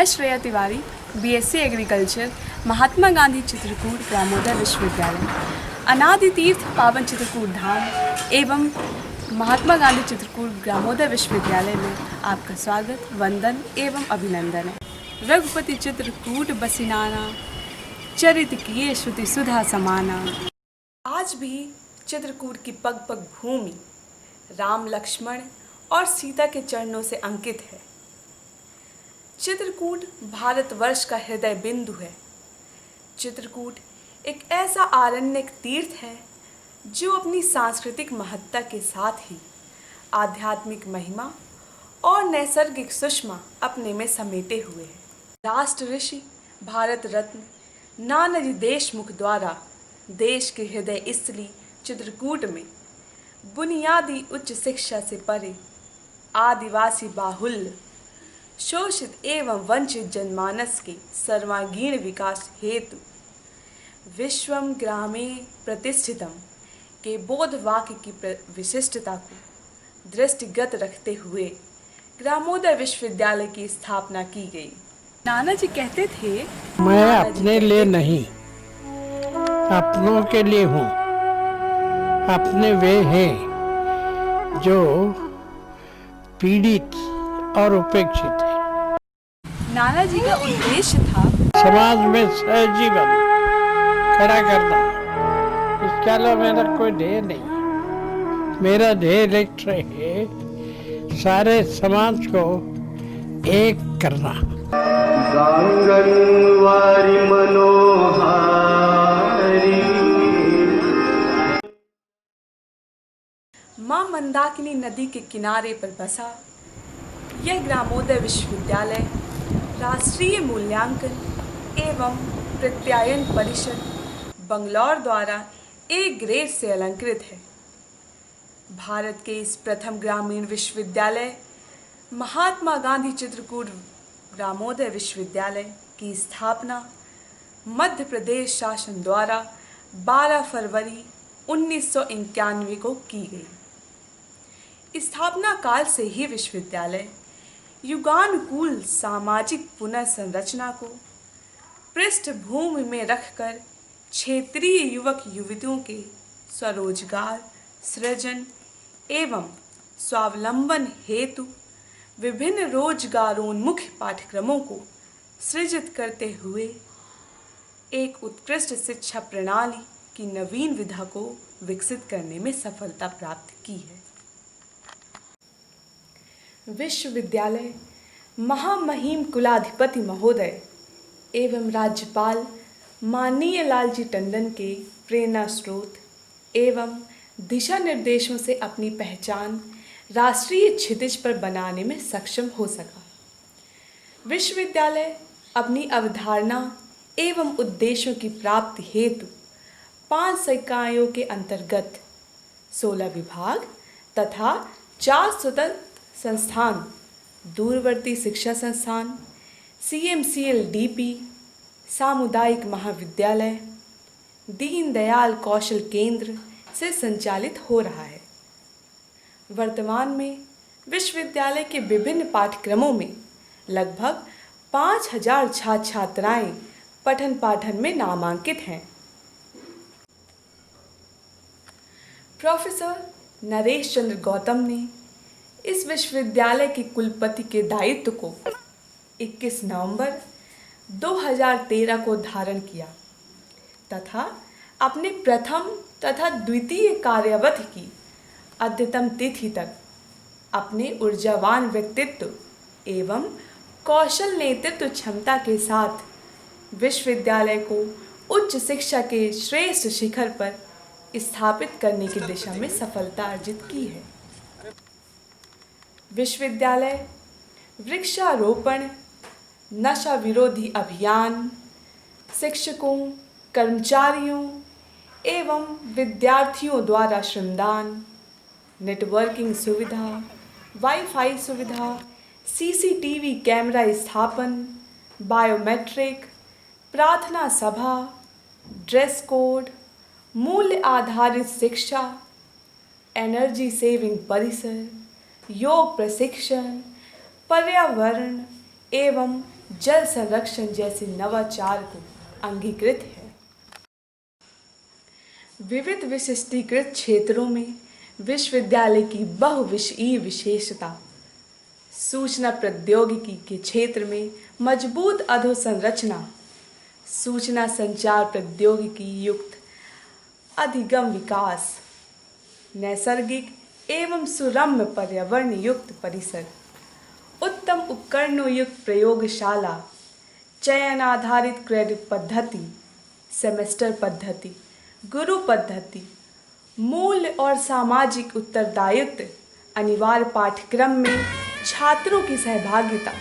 मैं Shreya Tiwari, BSc agriculture, Mahatma Gandhi Chitrakoot ग्रामोदय विश्वविद्यालय, अनादि तीर्थ पावन चित्रकूट धाम एवं महात्मा गांधी चित्रकूट ग्रामोदय विश्वविद्यालय में आपका स्वागत, वंदन एवं अभिनंदन है। रघुपति चित्रकूट बसिनाना, चरित किए श्रुति सुधा समाना। आज भी चित्रकूट की पग पग भूमि राम, लक्ष्मण और सीता के चरणों से अंकित है। चित्रकूट भारतवर्ष का हृदय बिंदु है। चित्रकूट एक ऐसा आरण्यक तीर्थ है जो अपनी सांस्कृतिक महत्ता के साथ ही आध्यात्मिक महिमा और नैसर्गिक सुषमा अपने में समेटे हुए है। राष्ट्र ऋषि भारत रत्न नानाजी देशमुख द्वारा देश के हृदय स्थली चित्रकूट में बुनियादी उच्च शिक्षा से परे आदिवासी बाहुल्य शोषित एवं वंचित जनमानस के सर्वांगीण विकास हेतु विश्वम ग्रामे प्रतिष्ठितम के बोध वाक्य की विशिष्टता को दृष्टिगत रखते हुए ग्रामोदय विश्वविद्यालय की स्थापना की गई। नाना जी कहते थे, मैं अपने लिए नहीं, अपनों के लिए हूँ। अपने वे हैं जो पीड़ित और उपेक्षित है। नाना जी का उद्देश्य था समाज में सहजीवन खड़ा करना। इसके अलावा मेरा कोई ध्येय नहीं। मेरा ध्येय लक्ष्य है सारे समाज को एक करना। गांगनवारी मनोहारी। मां मंदाकिनी नदी के किनारे पर बसा यह ग्रामोदय विश्वविद्यालय राष्ट्रीय मूल्यांकन एवं प्रत्यायन परिषद बंगलौर द्वारा ए ग्रेड से अलंकृत है। भारत के इस प्रथम ग्रामीण विश्वविद्यालय महात्मा गांधी चित्रकूट ग्रामोदय विश्वविद्यालय की स्थापना मध्य प्रदेश शासन द्वारा 12 फरवरी 1991 को की गई। स्थापना काल से ही विश्वविद्यालय युगानुकूल सामाजिक पुनर्संरचना को पृष्ठभूमि में रखकर क्षेत्रीय युवक युवतियों के स्वरोजगार सृजन एवं स्वावलंबन हेतु विभिन्न रोजगारोन्मुख पाठ्यक्रमों को सृजित करते हुए एक उत्कृष्ट शिक्षा प्रणाली की नवीन विधा को विकसित करने में सफलता प्राप्त की है। विश्वविद्यालय महामहिम कुलाधिपति महोदय एवं राज्यपाल माननीय लालजी टंडन के प्रेरणा स्रोत एवं दिशा निर्देशों से अपनी पहचान राष्ट्रीय क्षितिज पर बनाने में सक्षम हो सका। विश्वविद्यालय अपनी अवधारणा एवं उद्देश्यों की प्राप्ति हेतु 5 संकायों के अंतर्गत 16 विभाग तथा 4 स्वतंत्र संस्थान, दूरवर्ती शिक्षा संस्थान, CMCL-DP, सामुदायिक महाविद्यालय, दीनदयाल कौशल केंद्र से संचालित हो रहा है। वर्तमान में विश्वविद्यालय के विभिन्न पाठ्यक्रमों में लगभग 5000 छात्र छात्राएं पठन पाठन में नामांकित हैं। प्रोफेसर नरेश चंद्र गौतम ने इस विश्वविद्यालय के कुलपति के दायित्व को 21 नवंबर 2013 को धारण किया तथा अपने प्रथम तथा द्वितीय कार्यावधि की अद्यतम तिथि तक अपने ऊर्जावान व्यक्तित्व एवं कौशल नेतृत्व क्षमता के साथ विश्वविद्यालय को उच्च शिक्षा के श्रेष्ठ शिखर पर स्थापित करने की दिशा में सफलता अर्जित की है। विश्वविद्यालय वृक्षारोपण, नशा विरोधी अभियान, शिक्षकों, कर्मचारियों एवं विद्यार्थियों द्वारा श्रमदान, नेटवर्किंग सुविधा, वाईफाई सुविधा, CCTV कैमरा स्थापन, बायोमेट्रिक, प्रार्थना सभा, ड्रेस कोड, मूल्य आधारित शिक्षा, एनर्जी सेविंग परिसर, योग प्रशिक्षण, पर्यावरण एवं जल संरक्षण जैसे नवाचार को अंगीकृत है। विविध विशिष्टीकृत क्षेत्रों में विश्वविद्यालय की बहुविषयीय विशेषता, सूचना प्रौद्योगिकी के क्षेत्र में मजबूत अधोसंरचना, सूचना संचार प्रौद्योगिकी युक्त अधिगम विकास, नैसर्गिक एवं सुरम्य पर्यावरण युक्त परिसर, उत्तम उपकरणों युक्त प्रयोगशाला, चयन आधारित क्रेडिट पद्धति, सेमेस्टर पद्धति, गुरु पद्धति, मूल्य और सामाजिक उत्तरदायित्व, अनिवार्य पाठ्यक्रम में छात्रों की सहभागिता,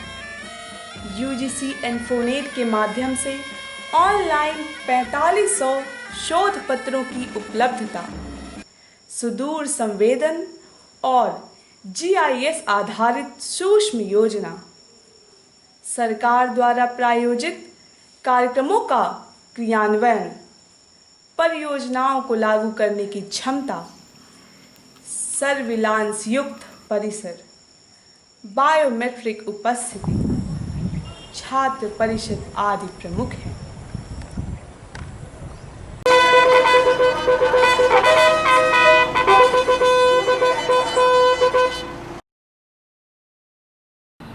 यूजीसी एनफोनेट के माध्यम से ऑनलाइन 4500 शोध पत्रों की उपलब्धता, सुदूर संवेदन और जीआईएस आधारित सूक्ष्म योजना, सरकार द्वारा प्रायोजित कार्यक्रमों का क्रियान्वयन, परियोजनाओं को लागू करने की क्षमता, सर्विलांस युक्त परिसर, बायोमेट्रिक उपस्थिति, छात्र परिषद आदि प्रमुख हैं।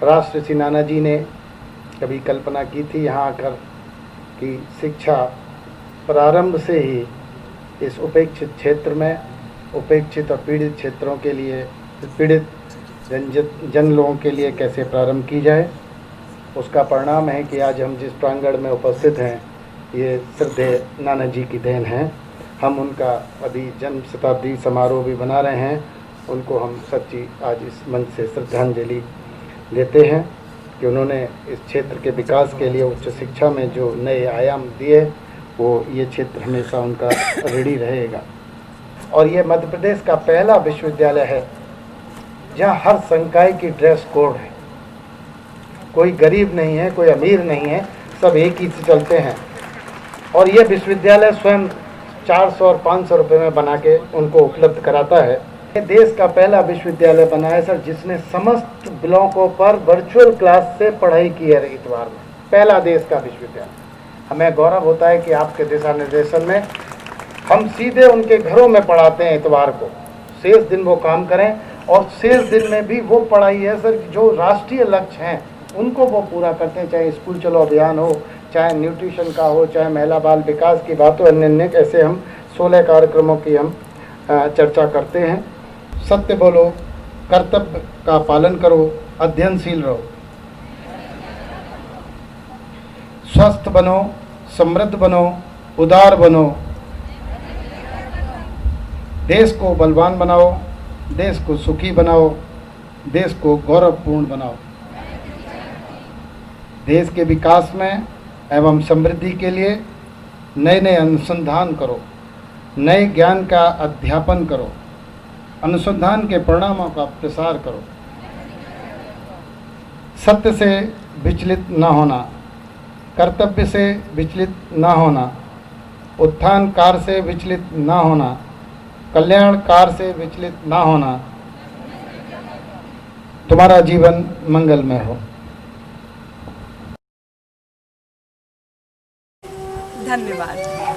राष्ट्रश्री नाना जी ने कभी कल्पना की थी यहाँ आकर कि शिक्षा प्रारंभ से ही इस उपेक्षित क्षेत्र में, उपेक्षित और पीड़ित क्षेत्रों के लिए, पीड़ित जन लोगों के लिए कैसे प्रारंभ की जाए। उसका परिणाम है कि आज हम जिस प्रांगण में उपस्थित हैं, ये श्रद्धेय नाना जी की देन है। हम उनका अभी जन्म शताब्दी समारोह भी बना रहे हैं। उनको हम सच्ची आज इस मंच से श्रद्धांजलि देते हैं कि उन्होंने इस क्षेत्र के विकास के लिए उच्च शिक्षा में जो नए आयाम दिए, वो ये क्षेत्र हमेशा उनका ऋणी रहेगा। और ये मध्य प्रदेश का पहला विश्वविद्यालय है जहाँ हर संकाय की ड्रेस कोड है। कोई गरीब नहीं है, कोई अमीर नहीं है, सब एक ही से चलते हैं। और ये विश्वविद्यालय स्वयं 400 और 500 रुपये में बना के उनको उपलब्ध कराता है। ये देश का पहला विश्वविद्यालय बना है सर जिसने समस्त ब्लॉकों पर वर्चुअल क्लास से पढ़ाई की है इतवार में। पहला देश का विश्वविद्यालय। हमें गौरव होता है कि आपके दिशा निर्देशन में हम सीधे उनके घरों में पढ़ाते हैं इतवार को। शेष दिन वो काम करें और शेष दिन में भी वो पढ़ाई है सर जो राष्ट्रीय लक्ष्य हैं उनको वो पूरा करते हैं, चाहे स्कूल चलो अभियान हो, चाहे न्यूट्रिशन का हो, चाहे महिला बाल विकास की बात हो, अन्य ऐसे हम 16 कार्यक्रमों की हम चर्चा करते हैं। सत्य बोलो, कर्तव्य का पालन करो, अध्ययनशील रहो, स्वस्थ बनो, समृद्ध बनो, उदार बनो, देश को बलवान बनाओ, देश को सुखी बनाओ, देश को गौरवपूर्ण बनाओ। देश के विकास में एवं समृद्धि के लिए नए नए अनुसंधान करो, नए ज्ञान का अध्यापन करो, अनुसंधान के परिणामों का प्रसार करो। सत्य से विचलित न होना, कर्तव्य से विचलित न होना, उत्थान कार्य से विचलित न होना, कल्याण कार्य से विचलित न होना। तुम्हारा जीवन मंगलमय हो। धन्यवाद।